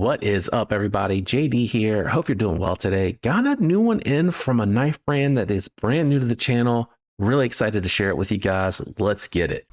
What is up, everybody? JD here. Hope you're doing well today. Got a new one in from a knife brand that is brand new to the channel. Really excited to share it with you guys. Let's get it.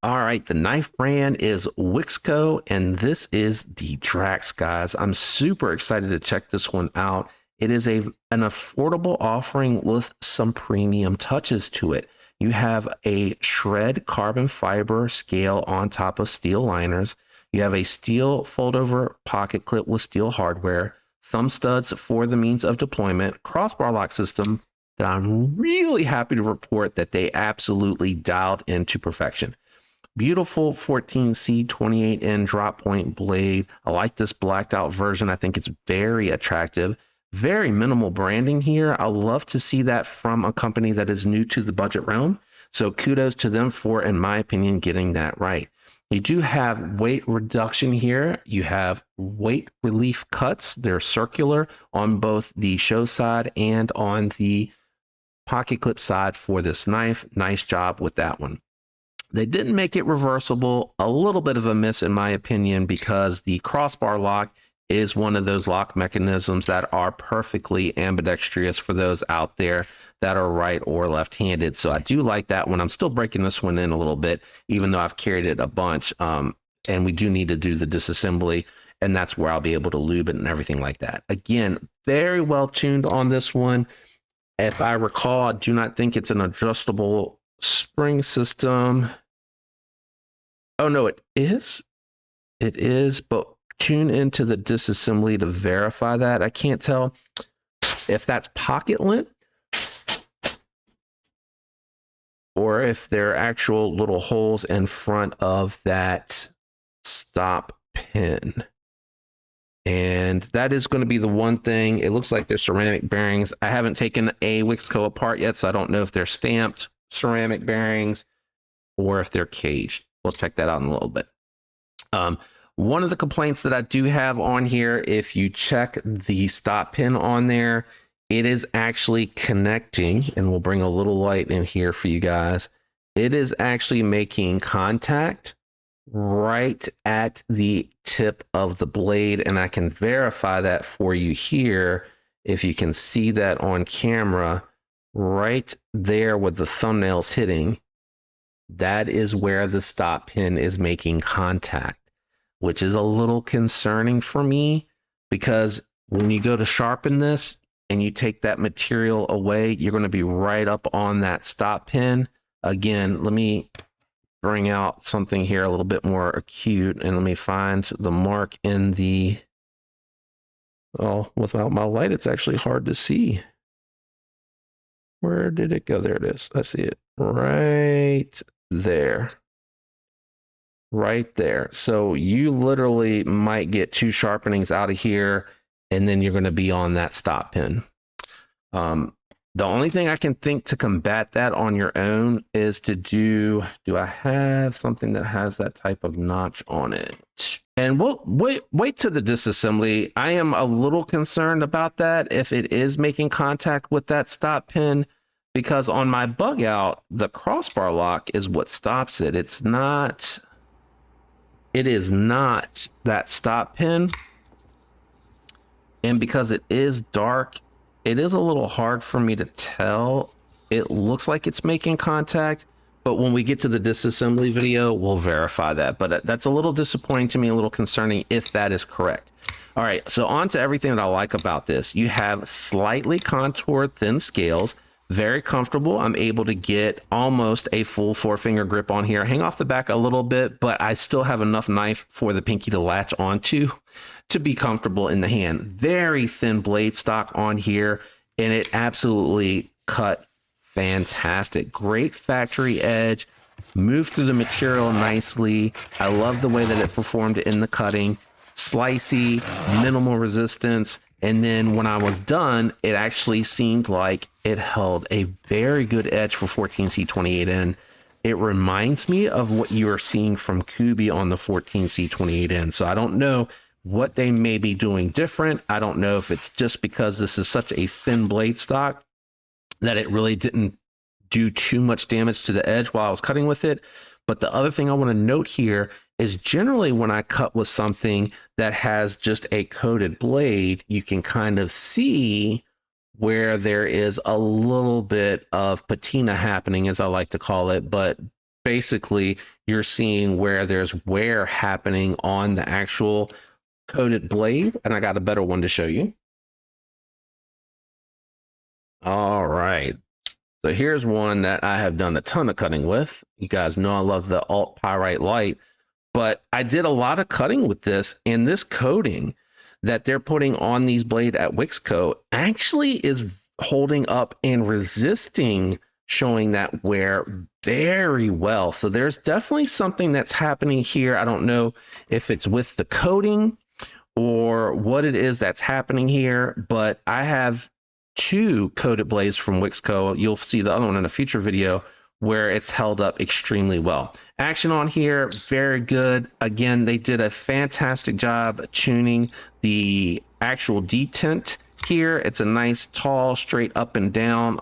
All right, the knife brand is Wixco, and this is the Drax, guys. I'm super excited to check this one out. It is an affordable offering with some premium touches to it. You have a shred carbon fiber scale on top of steel liners. You have a steel fold-over pocket clip with steel hardware, thumb studs for the means of deployment, crossbar lock system that I'm really happy to report that they absolutely dialed into perfection. Beautiful 14C 28N drop point blade. I like this blacked out version. I think it's very attractive. Very minimal branding here. I love to see that from a company that is new to the budget realm. So kudos to them for, in my opinion, getting that right. You do have weight reduction here. You have weight relief cuts. They're circular on both the show side and on the pocket clip side for this knife. Nice job with that one. They didn't make it reversible. A little bit of a miss in my opinion, because the crossbar lock is one of those lock mechanisms that are perfectly ambidextrous for those out there that are right or left-handed. So I do like that one. I'm still breaking this one in a little bit, even though I've carried it a bunch. And we do need to do the disassembly, and that's where I'll be able to lube it and everything like that. Again, very well tuned on this one. If I recall, I do not think it's an adjustable spring system. Oh no, it is. It is, but tune into the disassembly to verify that. I can't tell if that's pocket lint or if there are actual little holes in front of that stop pin. And that is going to be the one thing. It looks like they're ceramic bearings. I haven't taken a Wixco apart yet, so I don't know if they're stamped ceramic bearings or if they're caged. We'll check that out in a little bit. One of the complaints that I do have on here, if you check the stop pin on there, it is actually connecting, and we'll bring a little light in here for you guys. It is actually making contact right at the tip of the blade, and I can verify that for you here. If you can see that on camera, right there with the thumbnails hitting, that is where the stop pin is making contact, which is a little concerning for me, because when you go to sharpen this and you take that material away, you're going to be right up on that stop pin. Again, let me bring out something here a little bit more acute, and let me find the mark in the, well, without my light, it's actually hard to see. Where did it go? There it is. I see it right there. Right there. So you literally might get two sharpenings out of here, and then you're going to be on that stop pin. The only thing I can think to combat that on your own is to do I have something that has that type of notch on it? And we'll wait to the disassembly. I am a little concerned about that if it is making contact with that stop pin, because on my bug out, the crossbar lock is what stops it. It is not that stop pin. And because it is dark, it is a little hard for me to tell. It looks like it's making contact, but when we get to the disassembly video, we'll verify that. But that's a little disappointing to me, a little concerning if that is correct. All right, so on to everything that I like about this. You have slightly contoured thin scales. Very comfortable. I'm able to get almost a full 4-finger grip on here. Hang off the back a little bit, but I still have enough knife for the pinky to latch onto to be comfortable in the hand. Very thin blade stock on here, and it absolutely cut fantastic. Great factory edge. Moved through the material nicely. I love the way that it performed in the cutting. Slicey, minimal resistance. And then when I was done, it actually seemed like it held a very good edge for 14C 28N. It reminds me of what you are seeing from Kubi on the 14C 28N. So I don't know what they may be doing different. I don't know if it's just because this is such a thin blade stock that it really didn't do too much damage to the edge while I was cutting with it. But the other thing I want to note here is generally when I cut with something that has just a coated blade, you can kind of see where there is a little bit of patina happening, as I like to call it. But basically, you're seeing where there's wear happening on the actual coated blade. And I got a better one to show you. All right. So here's one that I have done a ton of cutting with. You guys know I love the Alt Pyrite Light, but I did a lot of cutting with this, and this coating that they're putting on these blades at Wixco actually is holding up and resisting showing that wear very well. So there's definitely something that's happening here. I don't know if it's with the coating or what it is that's happening here, but I have two coated blades from Wixco. You'll see the other one in a future video where it's held up extremely well. Action on here, very good. Again, they did a fantastic job tuning the actual detent here. It's a nice, tall, straight up and down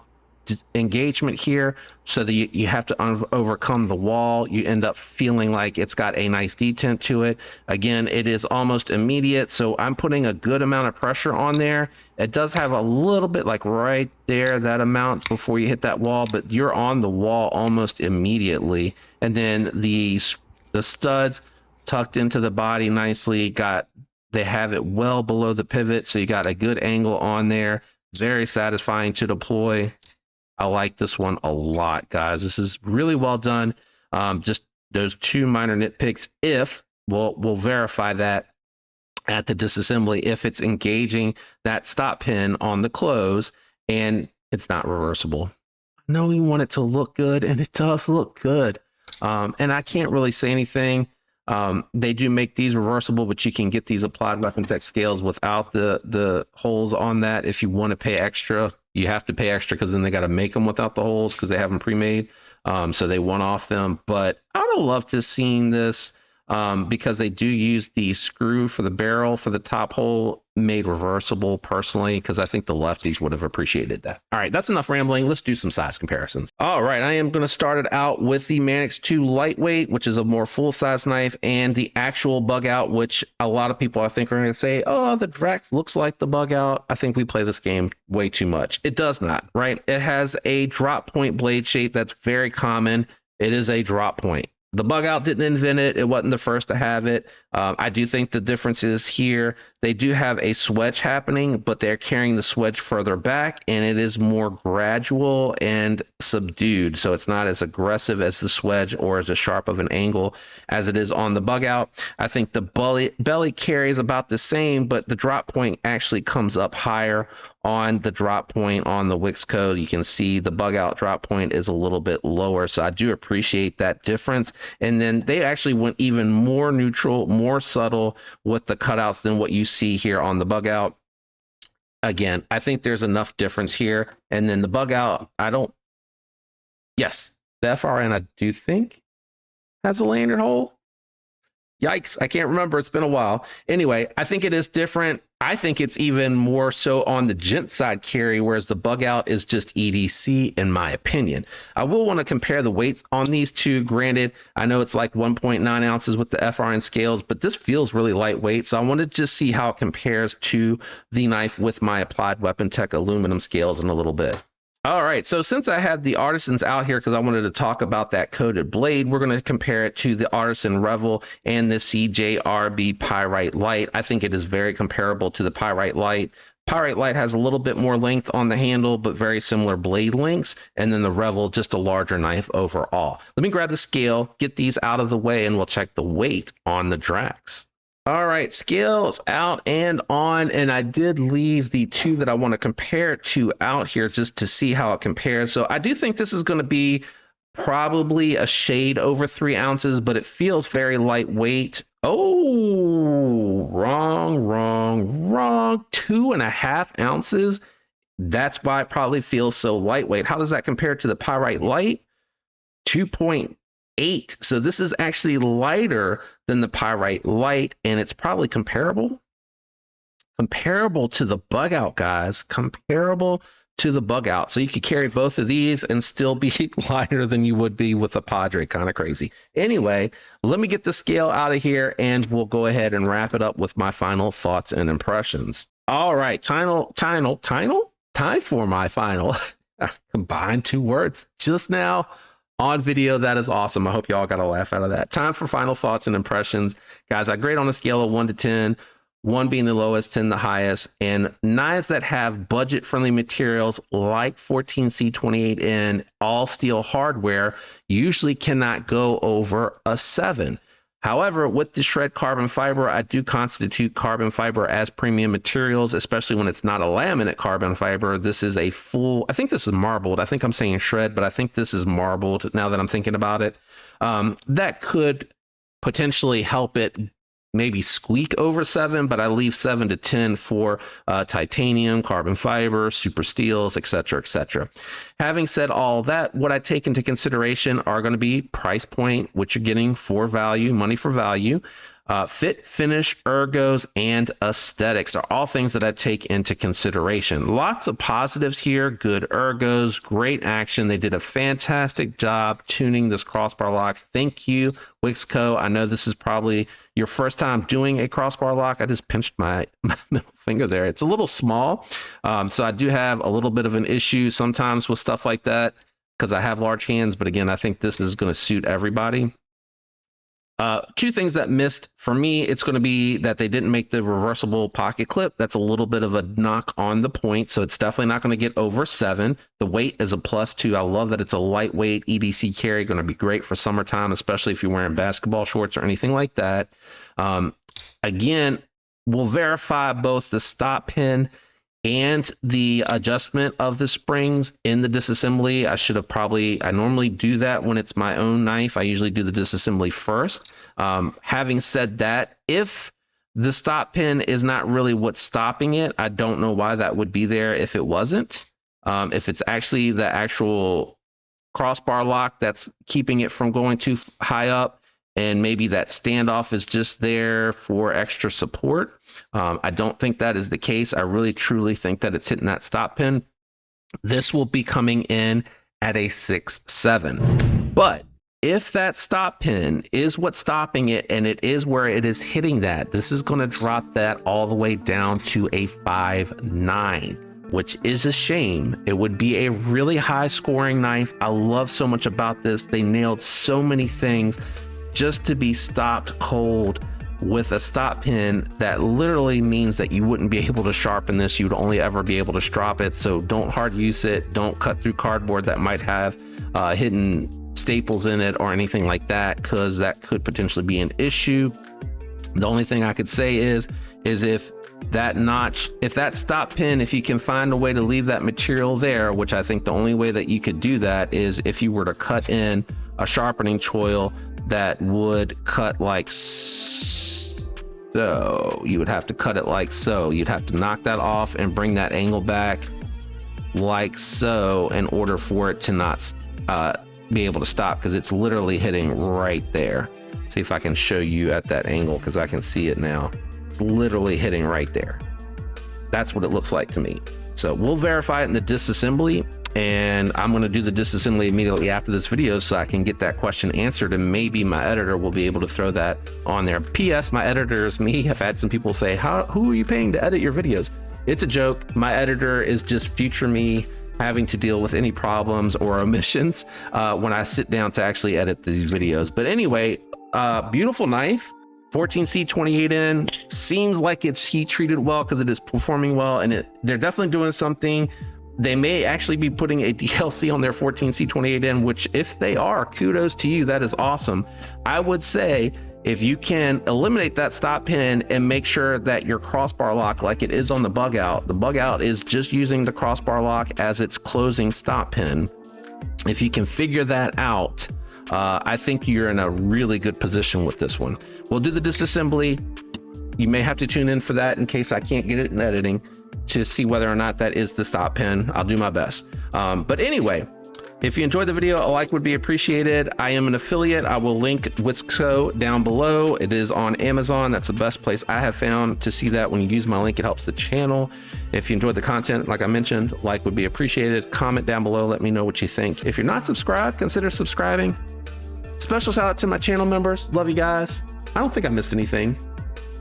engagement here, so that you have to overcome the wall. You end up feeling like it's got a nice detent to it. Again, it is almost immediate, so I'm putting a good amount of pressure on there. It does have a little bit like right there, that amount before you hit that wall, but you're on the wall almost immediately. And then the studs tucked into the body nicely, they have it well below the pivot, so you got a good angle on there. Very satisfying to deploy. I like this one a lot, guys. This is really well done. Just those two minor nitpicks. If we'll verify that at the disassembly, if it's engaging that stop pin on the close and it's not reversible. I know you want it to look good, and it does look good. And I can't really say anything. They do make these reversible, but you can get these Applied Weapon Tech scales without the holes on that. If you want to pay extra, you have to pay extra, because then they got to make them without the holes because they have them pre-made. So they one off them. But I would have loved to have seen this, because they do use the screw for the barrel for the top hole made reversible, personally, because I think the lefties would have appreciated that. All right, that's enough rambling. Let's do some size comparisons. All right, I am going to start it out with the Manix 2 Lightweight, which is a more full-size knife, and the actual Bug Out, which a lot of people I think are going to say, oh, the Drax looks like the Bug Out. I think we play this game way too much. It does not, right? It has a drop point blade shape that's very common. It is a drop point. The Bug Out didn't invent it. It wasn't the first to have it. I do think the difference is here, they do have a swedge happening, but they're carrying the swedge further back, and it is more gradual and subdued. So it's not as aggressive as the swedge or as sharp of an angle as it is on the Bug Out. I think the belly carry is about the same, but the drop point actually comes up higher on the drop point on the Wixco. You can see the Bug Out drop point is a little bit lower. So I do appreciate that difference. And then they actually went even more neutral, more subtle with the cutouts than what you see here on the Bug Out. Again, I think there's enough difference here. And then the Bug Out, yes, the FRN I do think has a lanyard hole. Yikes, I can't remember. It's been a while. Anyway, I think it is different. I think it's even more so on the gent side carry, whereas the Bug Out is just EDC, in my opinion. I will want to compare the weights on these two. Granted, I know it's like 1.9 ounces with the FRN scales, but this feels really lightweight. So I want to just see how it compares to the knife with my Applied Weapon Tech aluminum scales in a little bit. All right, so since I had the Artisans out here because I wanted to talk about that coated blade, we're going to compare it to the Artisan Revel and the CJRB Pyrite Light. I think it is very comparable to the Pyrite Light. Pyrite Light has a little bit more length on the handle, but very similar blade lengths, and then the Revel, just a larger knife overall. Let me grab the scale, get these out of the way, and we'll check the weight on the Drax. All right, scales out and on, and I did leave the two that I want to compare it to out here just to see how it compares. So I do think this is going to be probably a shade over 3 ounces, but it feels very lightweight. Oh, wrong. 2.5 ounces. That's why it probably feels so lightweight. How does that compare to the Pyrite Light? 2.8. So this is actually lighter than the Pyrite Light, and it's probably comparable to the Bug Out, guys. Comparable to the bug out. So you could carry both of these and still be lighter than you would be with a Padre. Kind of crazy. Anyway, let me get the scale out of here and we'll go ahead and wrap it up with my final thoughts and impressions. All right, time for my final. Combined two words just now on video. That is awesome. I hope y'all got a laugh out of that. Time for final thoughts and impressions. Guys, I grade on a scale of 1 to 10. 1 being the lowest, 10 the highest, and knives that have budget-friendly materials like 14C28N all steel hardware usually cannot go over a 7. However, with the shred carbon fiber, I do constitute carbon fiber as premium materials, especially when it's not a laminate carbon fiber. This is a full, I think this is marbled. I think I'm saying shred, but I think this is marbled now that I'm thinking about it. That could potentially help it maybe squeak over 7, but I leave 7 to 10 for titanium, carbon fiber, super steels, etc., etc. Having said all that, what I take into consideration are going to be price point, which you're getting for value, money for value, fit, finish, ergos, and aesthetics are all things that I take into consideration. Lots of positives here, good ergos, great action. They did a fantastic job tuning this crossbar lock. Thank you, Wixco. I know this is probably your first time doing a crossbar lock. I just pinched my middle finger there. It's a little small, so I do have a little bit of an issue sometimes with stuff like that because I have large hands, but again, I think this is going to suit everybody. Two things that missed for me, it's going to be that they didn't make the reversible pocket clip. That's a little bit of a knock on the point, so it's definitely not going to get over 7. The weight is a +2. I love that it's a lightweight EDC carry, going to be great for summertime, especially if you're wearing basketball shorts or anything like that. Again, we'll verify both the stop pin and the adjustment of the springs in the disassembly. I normally do that when it's my own knife. I usually do the disassembly first. Having said that, if the stop pin is not really what's stopping it, I don't know why that would be there if it wasn't. If it's actually the actual crossbar lock that's keeping it from going too high up, and maybe that standoff is just there for extra support. I don't think that is the case. I really truly think that it's hitting that stop pin. This will be coming in at a 6.7. But if that stop pin is what's stopping it and it is where it is hitting that, this is going to drop that all the way down to a 5.9, which is a shame. It would be a really high scoring knife. I love so much about this. They nailed so many things. Just to be stopped cold with a stop pin, that literally means that you wouldn't be able to sharpen this. You would only ever be able to strop it. So don't hard use it. Don't cut through cardboard that might have hidden staples in it or anything like that, because that could potentially be an issue. The only thing I could say is if that notch, if that stop pin, if you can find a way to leave that material there, which I think the only way that you could do that is if you were to cut in a sharpening choil that would cut like so. You would have to cut it like so. You'd have to knock that off and bring that angle back like so in order for it to not be able to stop, because it's literally hitting right there. See if I can show you at that angle, because I can see it now. It's literally hitting right there. That's what it looks like to me. So we'll verify it in the disassembly, and I'm going to do the disassembly immediately after this video so I can get that question answered, and maybe my editor will be able to throw that on there. PS, my editor is me. I've had some people say, who are you paying to edit your videos? It's a joke. My editor is just future me having to deal with any problems or omissions when I sit down to actually edit these videos. But anyway, beautiful knife. 14C28N seems like it's heat treated well because it is performing well, and they're definitely doing something. They may actually be putting a DLC on their 14C28N, which if they are, kudos to you. That is awesome. I would say if you can eliminate that stop pin and make sure that your crossbar lock, like it is on the bug out is just using the crossbar lock as its closing stop pin. If you can figure that out, I think you're in a really good position with this one. We'll do the disassembly. You may have to tune in for that in case I can't get it in editing to see whether or not that is the stop pin. I'll do my best. But anyway, If you enjoyed the video, a like would be appreciated. I am an affiliate. I will link Wixco down below. It is on Amazon. That's the best place I have found to see that. When you use my link, it helps the channel. If you enjoyed the content, like I mentioned, like would be appreciated. Comment down below. Let me know what you think. If you're not subscribed, consider subscribing. Special shout out to my channel members. Love you guys. I don't think I missed anything.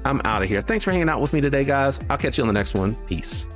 I'm out of here. Thanks for hanging out with me today, guys. I'll catch you on the next one. Peace.